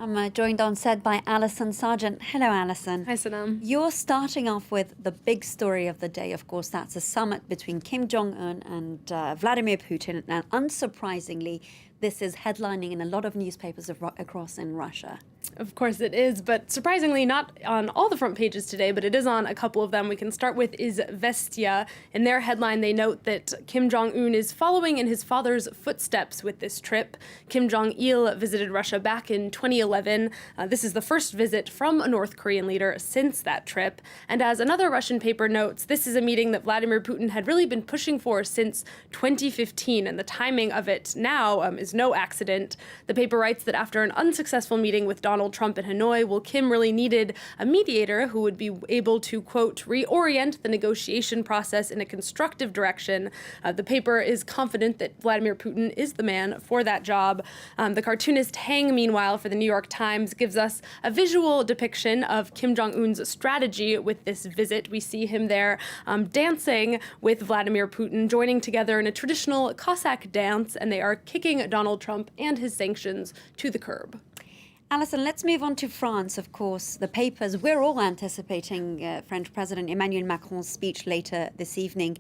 I'm joined on set by Alison Sargent. Hello, Alison. Hi, Sanam. You're starting off with the big story of the day. Of course, that's a summit between Jong Un and Vladimir Putin. And unsurprisingly, this is headlining in a lot of newspapers across in Russia. Of course it is, but surprisingly not on all the front pages today, but it is on a couple of them. We can start with Izvestia. In their headline, they note that Jong Un is following in his father's footsteps with this trip. Jong-il visited Russia back in 2011. This is the first visit from a North Korean leader since that trip. And as another Russian paper notes, this is a meeting that Vladimir Putin had really been pushing for since 2015, and the timing of it now is no accident. The paper writes that after an unsuccessful meeting with Donald Trump in Hanoi, Kim really needed a mediator who would be able to, quote, reorient the negotiation process in a constructive direction. The paper is confident that Vladimir Putin is the man for that job. The cartoonist Hang, meanwhile, for the New York Times, gives us a visual depiction of Kim Jong-un's strategy with this visit. We see him there dancing with Vladimir Putin, joining together in a traditional Cossack dance, and they are kicking Donald Trump and his sanctions to the curb. Alison, let's move on to France, of course. The papers, we're all anticipating French President Emmanuel Macron's speech later this evening.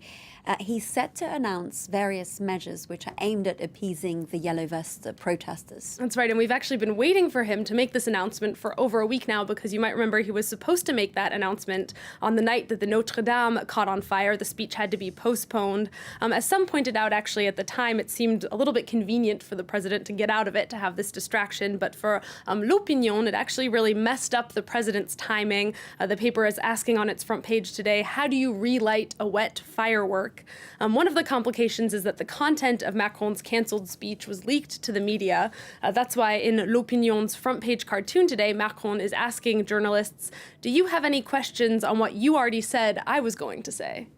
He's set to announce various measures which are aimed at appeasing the yellow vest protesters. That's right, and we've actually been waiting for him to make this announcement for over a week now, because you might remember he was supposed to make that announcement on the night that the Notre Dame caught on fire. The speech had to be postponed. As some pointed out, actually, at the time, it seemed a little bit convenient for the president to get out of it, to have this distraction, but for L'Opinion, it actually really messed up the president's timing. The paper is asking on its front page today, how do you relight a wet firework? One of the complications is that the content of Macron's canceled speech was leaked to the media. That's why in L'Opinion's front page cartoon today, Macron is asking journalists, do you have any questions on what you already said I was going to say?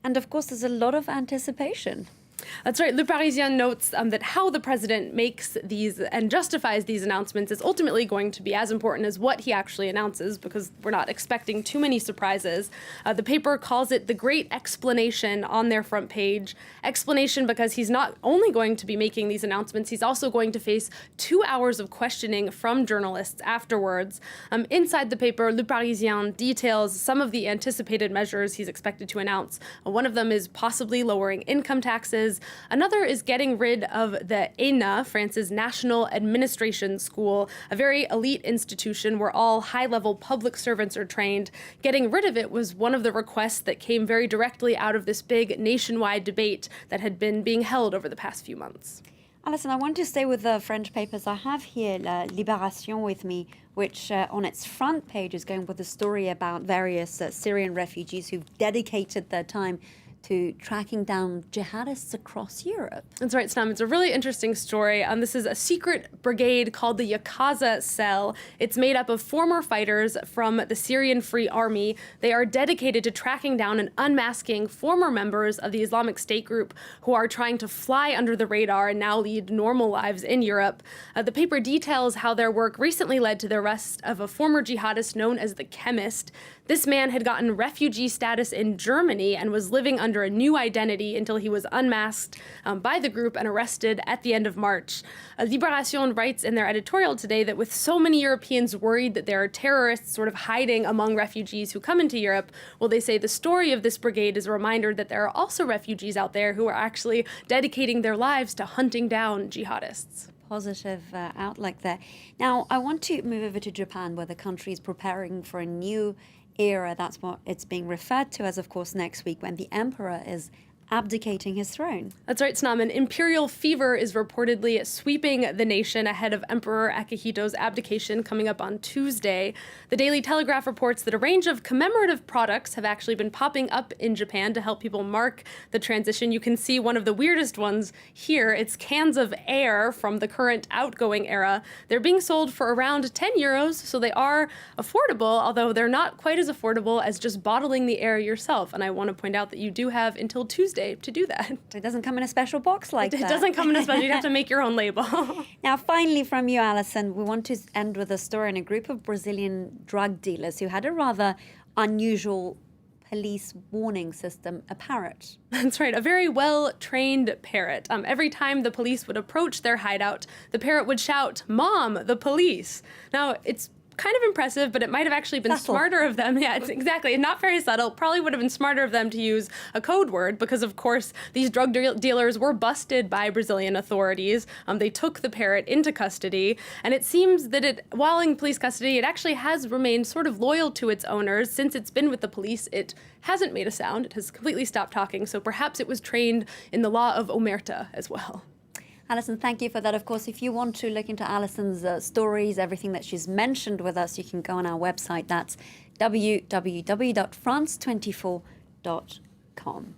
And of course, there's a lot of anticipation. That's right. Le Parisien notes that how the president makes these and justifies these announcements is ultimately going to be as important as what he actually announces, because we're not expecting too many surprises. The paper calls it the great explanation on their front page. Explanation because he's not only going to be making these announcements, he's also going to face 2 hours of questioning from journalists afterwards. Inside the paper, Le Parisien details some of the anticipated measures he's expected to announce. One of them is possibly lowering income taxes. Another is getting rid of the ENA, France's National Administration School, a very elite institution where all high-level public servants are trained. Getting rid of it was one of the requests that came very directly out of this big nationwide debate that had been being held over the past few months. Alison, I want to stay with the French papers. I have here Libération with me, which on its front page is going with a story about various Syrian refugees who've dedicated their time to tracking down jihadists across Europe. That's right, Sam. It's a really interesting story. This is a secret brigade called the Yakaza Cell. It's made up of former fighters from the Syrian Free Army. They are dedicated to tracking down and unmasking former members of the Islamic State Group who are trying to fly under the radar and now lead normal lives in Europe. The paper details how their work recently led to the arrest of a former jihadist known as the Chemist. This man had gotten refugee status in Germany and was living under a new identity until he was unmasked by the group and arrested at the end of March. Libération writes in their editorial today that with so many Europeans worried that there are terrorists sort of hiding among refugees who come into Europe, well, they say the story of this brigade is a reminder that there are also refugees out there who are actually dedicating their lives to hunting down jihadists. Positive outlook there. Now, I want to move over to Japan, where the country is preparing for a new era. That's what it's being referred to as, of course, next week, when the emperor is abdicating his throne. That's right, Snam. An Imperial Fever is reportedly sweeping the nation ahead of Emperor Akihito's abdication coming up on Tuesday. The Daily Telegraph reports that a range of commemorative products have actually been popping up in Japan to help people mark the transition. You can see one of the weirdest ones here. It's cans of air from the current outgoing era. They're being sold for around 10 euros, so they are affordable, although they're not quite as affordable as just bottling the air yourself. And I want to point out that you do have until Tuesday to do that. It doesn't come in a special box like that. It doesn't come in a special, you'd have to make your own label. Now, finally from you, Alison, we want to end with a story on a group of Brazilian drug dealers who had a rather unusual police warning system, a parrot. That's right, a very well-trained parrot. Every time the police would approach their hideout, the parrot would shout, "Mom, the police." Now, it's kind of impressive, but it might have actually been smarter of them. Yeah, it's exactly. Not very subtle. Probably would have been smarter of them to use a code word because, of course, these drug dealers were busted by Brazilian authorities. They took the parrot into custody, and it seems that while in police custody, it actually has remained sort of loyal to its owners. Since it's been with the police, it hasn't made a sound. It has completely stopped talking, so perhaps it was trained in the law of omerta as well. Alison, thank you for that. Of course, if you want to look into Alison's stories, everything that she's mentioned with us, you can go on our website. That's www.france24.com.